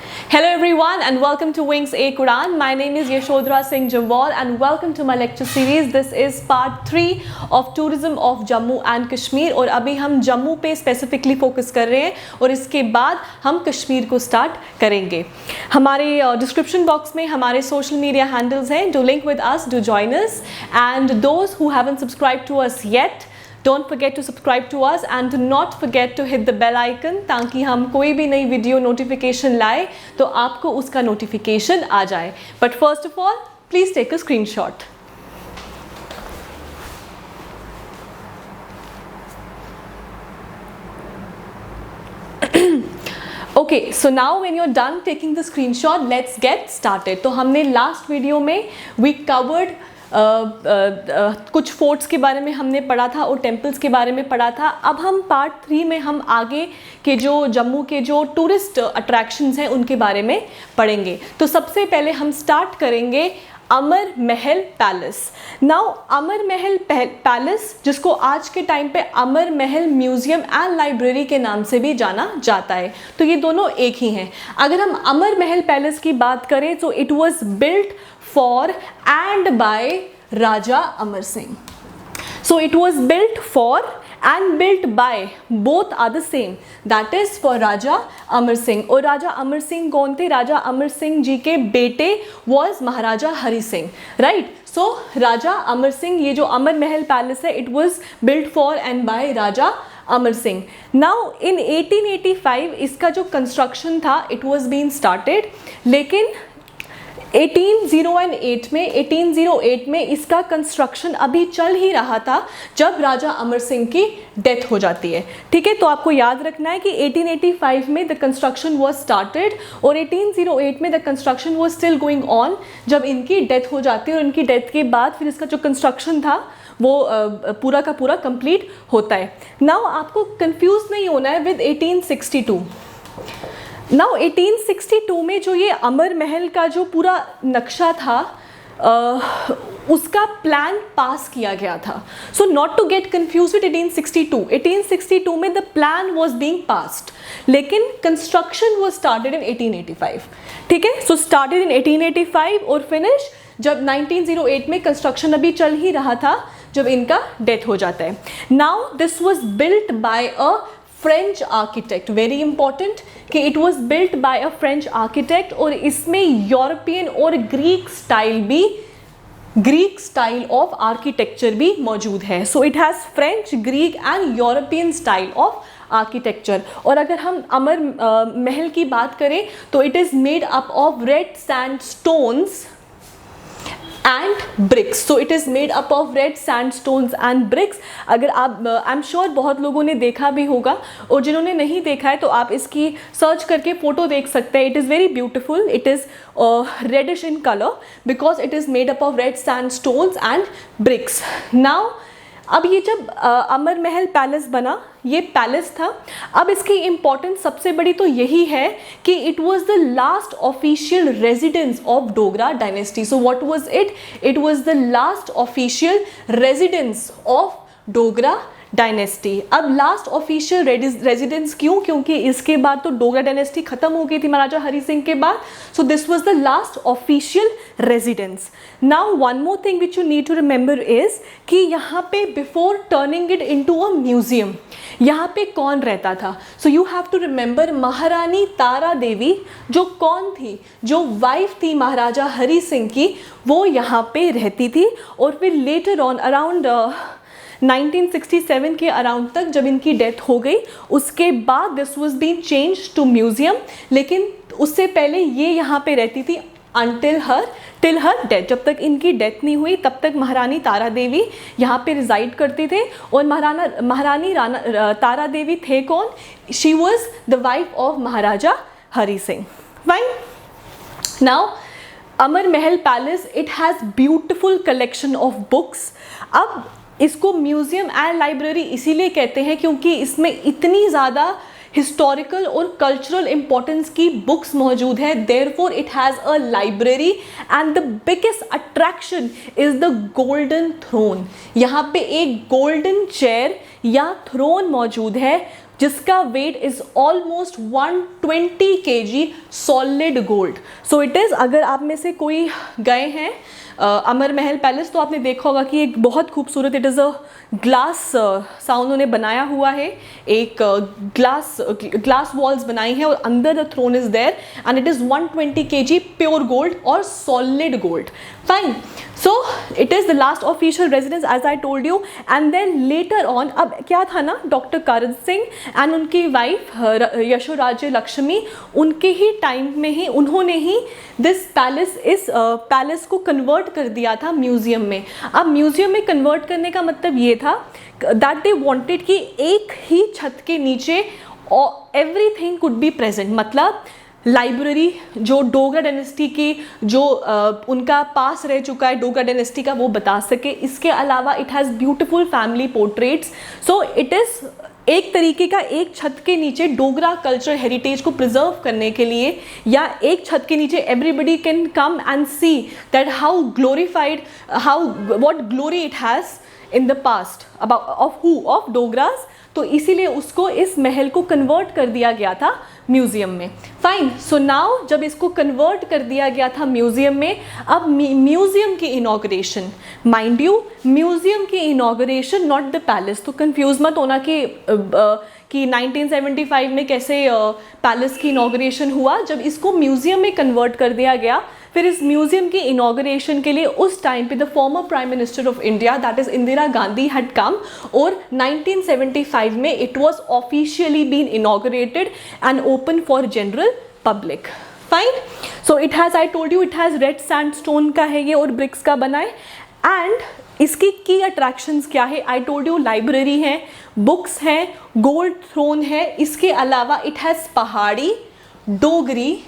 Hello everyone and welcome to Wings A Quran. My name is Yashodhara Singh Jamwal and welcome to my lecture series. This is part 3 of tourism of Jammu and Kashmir और अभी हम जम्मू पे specifically focus कर रहे हैं और इसके बाद हम कश्मीर को स्टार्ट करेंगे. हमारे डिस्क्रिप्शन बॉक्स में हमारे सोशल मीडिया हैंडल्स हैं. Do link with us, do join us and those who haven't subscribe to us yet, Don't forget to subscribe to us and do not forget to hit the bell icon ताकि हम कोई भी नई video notification लाए तो आपको उसका notification आ जाए. But first of all, please take a screenshot. Okay, so now when you're done taking the screenshot, let's get started. तो हमने लास्ट वीडियो में we covered कुछ फोर्ट्स के बारे में हमने पढ़ा था और टेम्पल्स के बारे में पढ़ा था. अब हम पार्ट 3 में हम आगे के जो जम्मू के जो टूरिस्ट अट्रैक्शंस हैं उनके बारे में पढ़ेंगे. तो सबसे पहले हम स्टार्ट करेंगे अमर Mahal palace. Now Amar Mahal palace, जिसको आज के टाइम पे अमर महल म्यूजियम एंड लाइब्रेरी के नाम से भी जाना जाता है, तो ये दोनों एक ही हैं. अगर हम अमर महल पैलेस की बात करें तो it was built for and by Raja Amar Singh. So it was built for and built by, both are the same, that is for Raja Amar Singh. और राजा अमर सिंह कौन थे? राजा अमर सिंह जी के बेटे was Maharaja Hari Singh, right? So राजा अमर सिंह, ये जो अमर Mahal palace है, it was built for and by Raja Amar Singh. Now in 1885 इसका जो कंस्ट्रक्शन था it was being started, लेकिन 1808 में इसका कंस्ट्रक्शन अभी चल ही रहा था जब राजा अमर सिंह की डेथ हो जाती है. ठीक है, तो आपको याद रखना है कि 1885 में द कंस्ट्रक्शन वाज स्टार्टेड और 1808 में the construction was still going on जब इनकी डेथ हो जाती है. और इनकी डेथ के बाद फिर इसका जो कंस्ट्रक्शन था वो पूरा का पूरा कंप्लीट होता है. नाउ आपको कंफ्यूज नहीं होना है विद 1862. नाउ 1862 में जो ये अमर महल का जो पूरा नक्शा था उसका प्लान पास किया गया था. So not to get confuse with 1862 में the plan was being passed, लेकिन कंस्ट्रक्शन वाज स्टार्टेड इन 1885. ठीक है, सो स्टार्टेड इन 1885 और फिनिश जब 1908 में कंस्ट्रक्शन अभी चल ही रहा था जब इनका डेथ हो जाता है. Now this was built by a French architect. Very important कि it was built by a French architect और इसमें यूरोपियन और ग्रीक स्टाइल ऑफ आर्किटेक्चर भी मौजूद है. So it has French, Greek and European style of architecture. और अगर हम अमर महल की बात करें तो it is made up of red sandstones and bricks. So it is made up of red sandstones and bricks. अगर आप I'm sure बहुत लोगों ने देखा भी होगा और जिन्होंने नहीं देखा है तो आप इसकी सर्च करके फ़ोटो देख सकते हैं. It is very beautiful. It is reddish in color because it is made up of red sandstones and bricks. Now अब ये जब अमर महल पैलेस बना, ये पैलेस था. अब इसकी इम्पोर्टेंस सबसे बड़ी तो यही है कि it was the last official residence of Dogra dynasty. So what was it? It was the last official residence of Dogra dynasty. अब लास्ट ऑफिशियल रेजिडेंस क्यों? क्योंकि इसके बाद तो डोगरा डायनेस्टी खत्म हो गई थी महाराजा हरि सिंह के बाद. So this was the last official residence. Now one more thing which you need to remember is कि यहाँ पे before turning it into a museum यहाँ पे कौन रहता था? So you have to remember Maharani Tara देवी, जो कौन थी? जो वाइफ थी महाराजा हरि सिंह की, वो यहाँ पे रहती थी. और फिर लेटर ऑन अराउंड 1967 के अराउंड तक जब इनकी डेथ हो गई उसके बाद this was being change to museum. लेकिन उससे पहले ये यहाँ पे रहती थी टिल हर डेथ. जब तक इनकी डेथ नहीं हुई तब तक महारानी तारा देवी यहाँ पे रिजाइड करते थे. और महारानी तारा देवी थे कौन? She was the wife of Maharaja Hari Singh. Fine. Now Amar Mahal palace, it has beautiful collection of books. अब इसको म्यूज़ियम एंड लाइब्रेरी इसीलिए कहते हैं क्योंकि इसमें इतनी ज़्यादा हिस्टोरिकल और कल्चरल इंपॉर्टेंस की बुक्स मौजूद है. Therefore it has a library and the biggest attraction is the golden throne. यहाँ पे एक गोल्डन चेयर या थ्रोन मौजूद है जिसका weight is almost 120 kg solid gold. So it is, अगर आप में से कोई गए हैं अमर महल पैलेस तो आपने देखा होगा कि एक बहुत खूबसूरत, इट इज़ अ ग्लास सा उन्होंने बनाया हुआ है, एक ग्लास वॉल्स बनाई हैं और अंदर the throne is there and it is 120 kg pure gold और solid gold. Fine. So it is the last official residence as I told you. And then later on, अब क्या था ना, डॉक्टर करन सिंह एंड उनकी वाइफ यशोराजे लक्ष्मी, उनके ही time में ही उन्होंने ही दिस पैलेस, इस पैलेस को कन्वर्ट कर दिया था म्यूजियम में. अब म्यूजियम में कन्वर्ट करने का मतलब ये था दैट दे वांटेड कि एक ही छत के नीचे एवरीथिंग कुड बी प्रेजेंट. मतलब लाइब्रेरी जो डोगरा डायनेस्टी की जो उनका पास रह चुका है डोगरा डायनेस्टी का, वो बता सके. इसके अलावा it has beautiful family portraits. So it is एक तरीके का एक छत के नीचे डोगरा कल्चर हेरिटेज को प्रिजर्व करने के लिए, या एक छत के नीचे everybody can come and see that how glorified, how what glory it has in the past of Dogras. तो इसीलिए उसको इस महल को कन्वर्ट कर दिया गया था म्यूजियम में. फाइन. सो नाउ जब इसको कन्वर्ट कर दिया गया था म्यूजियम में, अब म्यूजियम की इनॉग्रेशन, माइंड यू म्यूजियम की इनॉग्रेशन, नॉट द पैलेस. तो कंफ्यूज मत होना कि 1975 में कैसे पैलेस की इनॉग्रेशन हुआ. जब इसको म्यूजियम में कन्वर्ट कर दिया गया, फिर इस म्यूजियम की इनॉग्रेशन के लिए उस टाइम पे the former prime minister of India that is Indira Gandhi had come, और 1975 में it was officially been inaugurated and open for general public. Fine. So it has, I told you, it has red sandstone का है ये और BRICS का बना है. And इसकी की अट्रैक्शंस क्या है? आई टोल्ड यू, लाइब्रेरी है, बुक्स हैं, गोल्ड थ्रोन है. इसके अलावा इट हैज़ पहाड़ी, डोगरी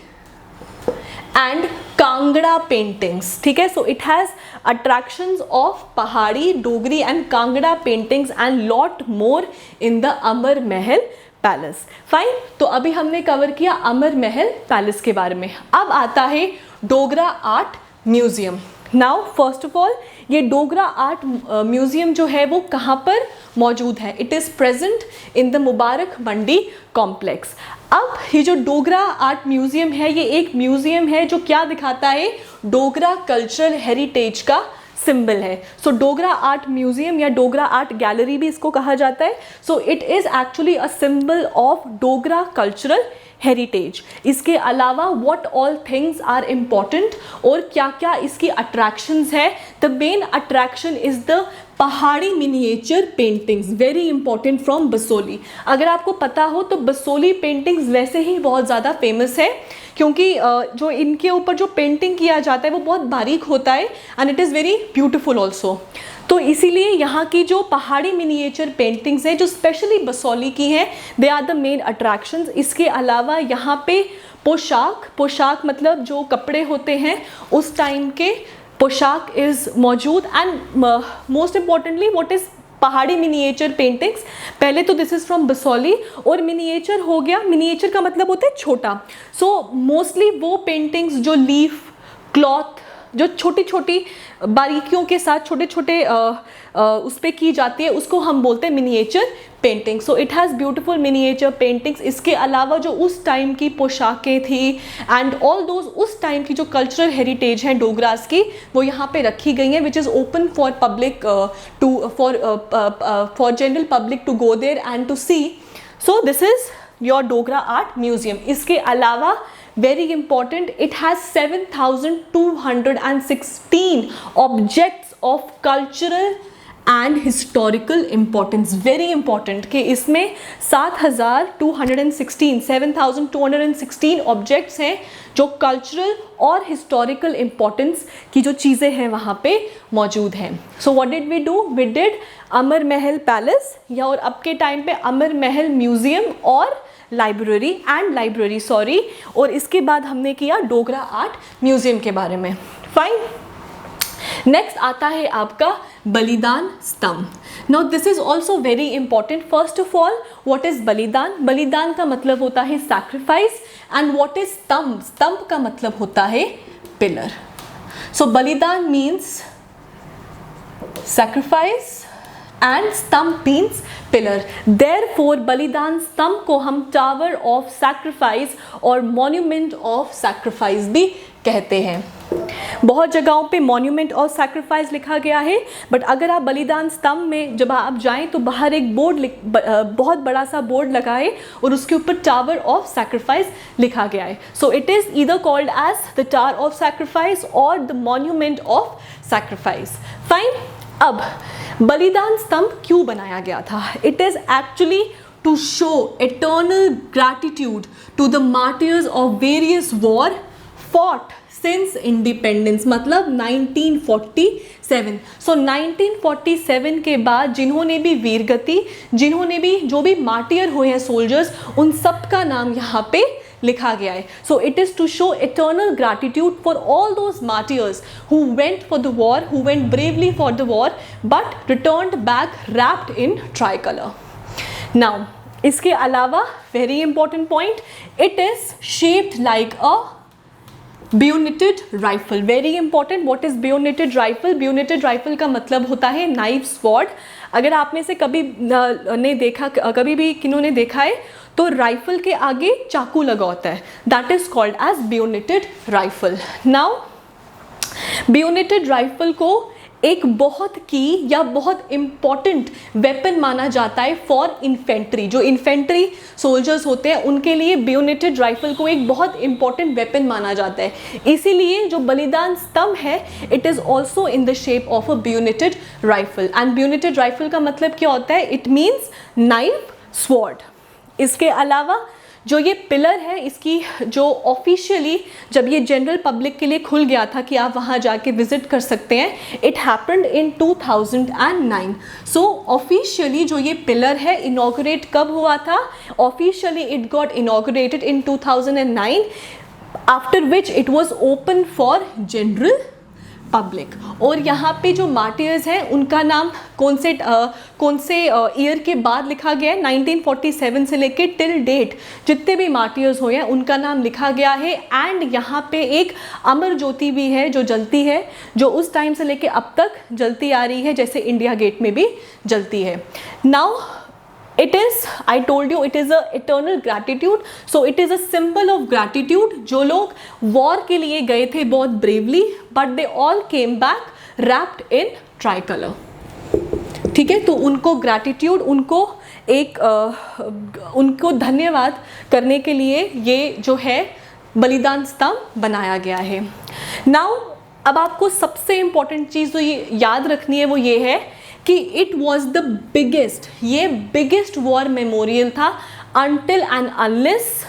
एंड कांगड़ा पेंटिंग्स. ठीक है. So it has attractions of Pahari, Dogri and Kangra paintings and lot more in the Amar Mahal palace. Fine. तो अभी हमने कवर किया अमर महल पैलेस के बारे में. अब आता है Dogra art museum. Now first of all, ये डोगरा आर्ट म्यूजियम जो है वो कहाँ पर मौजूद है? It is present in the Mubarak Mandi complex. अब ये जो डोगरा आर्ट म्यूजियम है, ये एक म्यूजियम है जो क्या दिखाता है? डोगरा कल्चरल हेरिटेज का सिंबल है. सो डोगरा आर्ट म्यूजियम या डोगरा आर्ट गैलरी भी इसको कहा जाता है. So it is actually a symbol of Dogra cultural heritage. इसके अलावा what all things are important और क्या क्या इसकी अट्रैक्शंस है? The main attraction is the Pahari miniature paintings, very important from Basohli. अगर आपको पता हो तो बसोली पेंटिंग्स वैसे ही बहुत ज़्यादा फेमस है क्योंकि जो इनके ऊपर जो पेंटिंग किया जाता है वो बहुत बारीक होता है and it is very beautiful also. तो इसीलिए यहाँ की जो पहाड़ी मिनिएचर पेंटिंग्स हैं जो स्पेशली बसोली की हैं, they are the main attractions. इसके अलावा यहाँ पे पोशाक मतलब जो कपड़े होते हैं उस टाइम के पोशाक इज़ मौजूद. And most importantly what is पहाड़ी मिनिएचर पेंटिंग्स? पहले तो दिस इज़ फ्रॉम बसोली, और मिनिएचर हो गया, मिनिएचर का मतलब होता है छोटा. सो मोस्टली वो पेंटिंग्स जो लीफ क्लॉथ, जो छोटी छोटी बारीकियों के साथ छोटे छोटे उस पर की जाती है, उसको हम बोलते हैं miniature painting. So it has beautiful miniature paintings. इसके अलावा जो उस टाइम की पोशाकें थी एंड ऑल दोज उस टाइम की जो कल्चरल हेरिटेज हैं डोगरास की, वो यहाँ पे रखी गई हैं, which is open for public for general public to go there and to see. So this is your Dogra art museum. इसके अलावा very important, it has 7,216 objects of cultural and historical importance. very important कि इसमें 7,216 objects हैं जो cultural और historical importance की जो चीज़ें हैं वहाँ पे मौजूद हैं. So what did we do? We did Amar Mahal palace, या और अब के टाइम पे अमर महल म्यूजियम और लाइब्रेरी सॉरी, और इसके बाद हमने किया डोगरा आर्ट म्यूजियम के बारे में. फाइन. नेक्स्ट आता है आपका बलिदान स्तंभ. Now this is also very important. First of all, what is बलिदान? बलिदान का मतलब होता है सैक्रिफाइस. एंड व्हाट इज स्तंभ? स्तंभ का मतलब होता है पिलर. सो बलिदान मीन्स sacrifice एंड स्तंभ मीन्स पिलर। देयरफॉर बलिदान स्तंभ को हम टावर ऑफ सैक्रिफाइस और मॉन्यूमेंट ऑफ सैक्रिफाइस भी कहते हैं। बहुत जगहों पे मॉन्यूमेंट ऑफ सैक्रिफाइस लिखा गया है, बट अगर आप बलिदान स्तंभ में जब आप जाएं तो बाहर एक बोर्ड बहुत बड़ा सा बोर्ड लगा है और उसके ऊपर टावर ऑफ सैक्रिफाइस लिखा गया है। So it is either called as the tower of sacrifice और the monument of sacrifice. Fine. अब बलिदान स्तंभ क्यों बनाया गया था? It is actually to show eternal gratitude to the martyrs of various war fought since independence, मतलब 1947। सो 1947 के बाद जिन्होंने भी वीरगति, जिन्होंने भी जो भी मार्टियर हुए हैं सोल्जर्स, उन सब का नाम यहाँ पे लिखा गया है। So it is to show eternal gratitude for all those martyrs who went for the war, who went bravely for the war but returned back wrapped in tricolour. Now इसके अलावा very important point, it is shaped like a bayoneted rifle. Very important, what is bayoneted rifle? bayoneted rifle का मतलब होता है knife sword. अगर आप में से कभी भी किन्होंने देखा है तो राइफल के आगे चाकू लगा होता है, that is called as bayoneted rifle. Now bayoneted rifle को एक बहुत की या बहुत इम्पॉर्टेंट वेपन माना जाता है फॉर इन्फेंट्री। जो इन्फेंट्री सोल्जर्स होते हैं उनके लिए bayoneted राइफल को एक बहुत इम्पॉर्टेंट वेपन माना जाता है। इसीलिए जो बलिदान स्तंभ है it is also in the shape of a bayoneted rifle. And bayoneted rifle का मतलब क्या होता है? It means knife sword. इसके अलावा जो ये पिलर है, इसकी जो ऑफिशियली जब ये जनरल पब्लिक के लिए खुल गया था कि आप वहाँ जाके विजिट कर सकते हैं, it happened in 2009। So officially जो ये पिलर है इनॉग्रेट कब हुआ था? Officially it got inaugurated in 2009, after which it was open for general public. और यहाँ पे जो मार्टियर्स हैं उनका नाम कौन से ईयर के बाद लिखा गया है? 1947 से लेके टिल डेट जितने भी मार्टियर्स हुए हैं उनका नाम लिखा गया है। एंड यहाँ पे एक अमर ज्योति भी है जो जलती है, जो उस टाइम से लेके अब तक जलती आ रही है, जैसे इंडिया गेट में भी जलती है। Now it is, I told you, it is a eternal gratitude, so it is a symbol of gratitude। जो लोग वॉर के लिए गए थे बहुत bravely but they all came back wrapped in tricolour. ठीक है, तो उनको ग्रैटिट्यूड, उनको धन्यवाद करने के लिए ये जो है बलिदान स्तंभ बनाया गया है। नाउ अब आपको सबसे इम्पॉर्टेंट चीज़ जो ये याद रखनी है वो ये है कि इट वॉज द बिगेस्ट, ये बिगेस्ट वॉर मेमोरियल था until and unless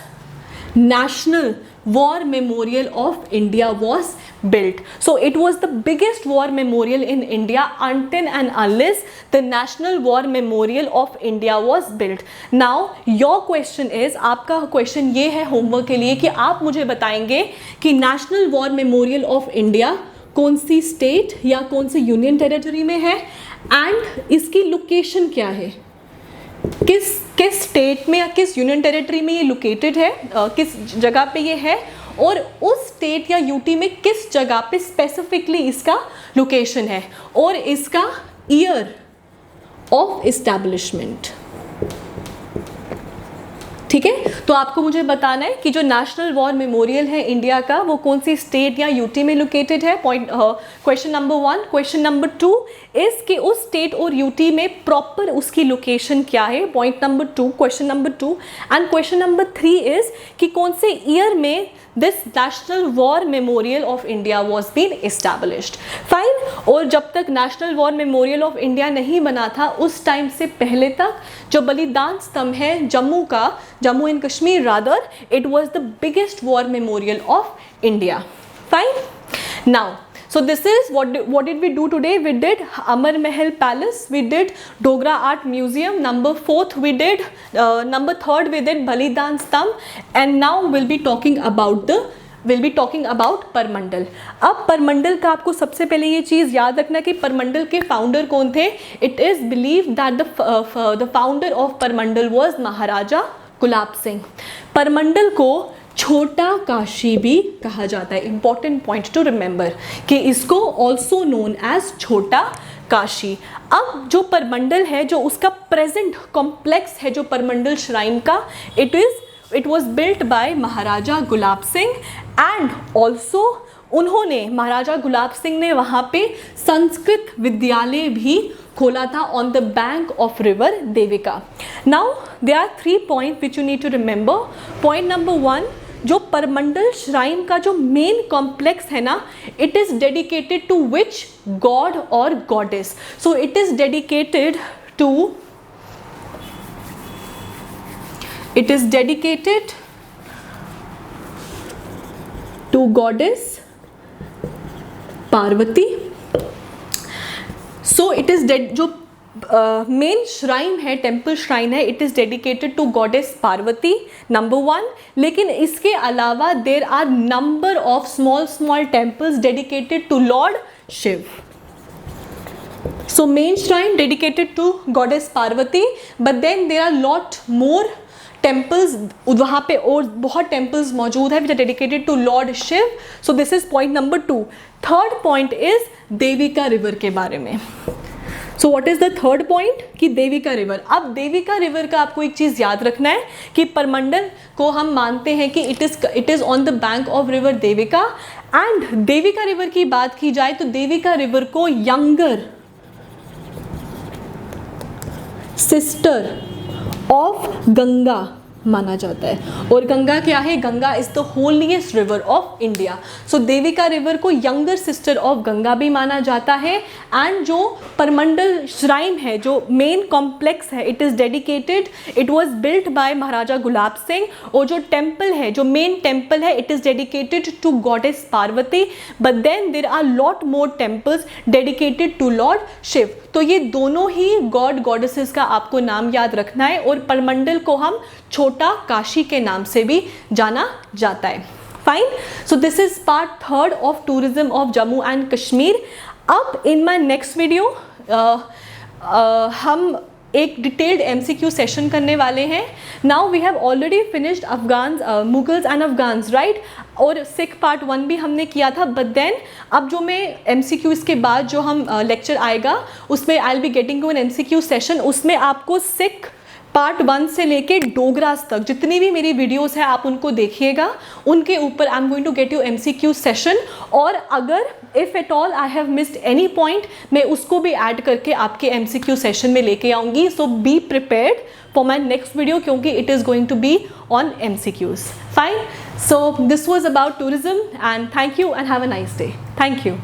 national war memorial of India was built. So it was the biggest war memorial in India until and unless the National War Memorial of India was built. Now your question is, आपका question ये है homework के लिए कि आप मुझे बताएंगे कि National War Memorial of India कौन सी स्टेट या कौन से यूनियन टेरिटरी में है एंड इसकी लोकेशन क्या है, किस स्टेट में या किस यूनियन टेरिटरी में ये लोकेटेड है, किस जगह पे ये है, और उस स्टेट या यूटी में किस जगह पे स्पेसिफिकली इसका लोकेशन है, और इसका ईयर ऑफ एस्टैब्लिशमेंट। ठीक है, तो आपको मुझे बताना है कि जो नेशनल वॉर मेमोरियल है इंडिया का वो कौन सी स्टेट या यूटी में लोकेटेड है। Question number 1। Question number 2 is कि उस स्टेट और यूटी में प्रॉपर उसकी लोकेशन क्या है, point number 2, question number 2। And question number 3 is कि कौन से ईयर में this national war memorial of India was been established. Fine. और जब तक national war memorial of India नहीं बना था उस टाइम से पहले तक जो बलिदान स्तंभ है Jammu and Kashmir rather, it was the biggest war memorial of India. Fine. Now so this is what did we do today? We did Amar Mahal Palace, we did Dogra Art Museum, number 4th we did number 3rd we did Balidan Stambh, and now we'll be talking about Purmandal. अब परमंडल का आपको सबसे पहले ये चीज़ याद रखना कि परमंडल के फाउंडर कौन थे। It is believe that the founder of Purmandal was महाराजा गुलाब सिंह। परमंडल को छोटा काशी भी कहा जाता है। इंपॉर्टेंट पॉइंट टू रिमेंबर कि इसको ऑल्सो नोन एज छोटा काशी। अब जो परमंडल है, जो उसका प्रेजेंट कॉम्प्लेक्स है, जो परमंडल श्राइन का, it was built by Maharaja Gulab Singh and also उन्होंने, महाराजा गुलाब सिंह ने वहाँ पे संस्कृत विद्यालय भी खोला था on the bank of river Devika. Now there are 3 point which you need to remember. Point number 1, जो परमंडल श्राइन का जो मेन कॉम्प्लेक्स है ना, it is dedicated to which god और goddess? So it is dedicated to goddess Parvati. So it is जो main shrine है, temple shrine है, it is dedicated to goddess Parvati, number 1। लेकिन इसके अलावा there are number of small temples dedicated to lord Shiva. So main shrine dedicated to goddess Parvati, but then there are lot more temples वहाँ पे, और बहुत temples मौजूद है which are dedicated to lord Shiva. So this is point number 2। Third point is Devika river के बारे में। So what is the third point? कि देविका रिवर। अब देविका रिवर का आपको एक चीज़ याद रखना है कि परमंडल को हम मानते हैं कि it is on the bank of river Devika, and Devika river की बात की जाए तो देविका रिवर को यंगर सिस्टर ऑफ गंगा माना जाता है। और गंगा क्या है? Ganga is the holiest river of India. So Devika river को यंगर सिस्टर ऑफ गंगा भी माना जाता है। एंड जो परमंडल श्राइन है, जो मेन कॉम्प्लेक्स है, it is dedicated, it was built by Maharaja Gulab Singh. और जो टेम्पल है, जो मेन टेम्पल है, it is dedicated to goddess Parvati, but then there are lot more temples dedicated to lord Shiva. तो ये दोनों ही गॉड गॉडेसेस का आपको नाम याद रखना है, और परमंडल को हम छोटा काशी के नाम से भी जाना जाता है। Fine, so this is part 3 of tourism of Jammu and Kashmir. अब इन माय नेक्स्ट वीडियो हम एक डिटेल्ड MCQ सेशन करने वाले हैं। Now we have already finished Afghans, Mughals and Afghans, right, और सिख पार्ट 1 भी हमने किया था। बट देन अब जो मैं MCQ इसके बाद जो हम लेक्चर आएगा उसमें I will be getting to an MCQ session. उसमें आपको सिख पार्ट 1 से लेके डोगरास तक जितनी भी मेरी वीडियोस हैं आप उनको देखिएगा, उनके ऊपर I am going to get you MCQ session. और अगर if at all I have missed any point, मैं उसको भी ऐड करके आपके MCQ सेशन में लेके आऊँगी। So be prepared for my next video, क्योंकि it is going to be on MCQs. Fine, so this was about tourism, and thank you and have a nice day. Thank you.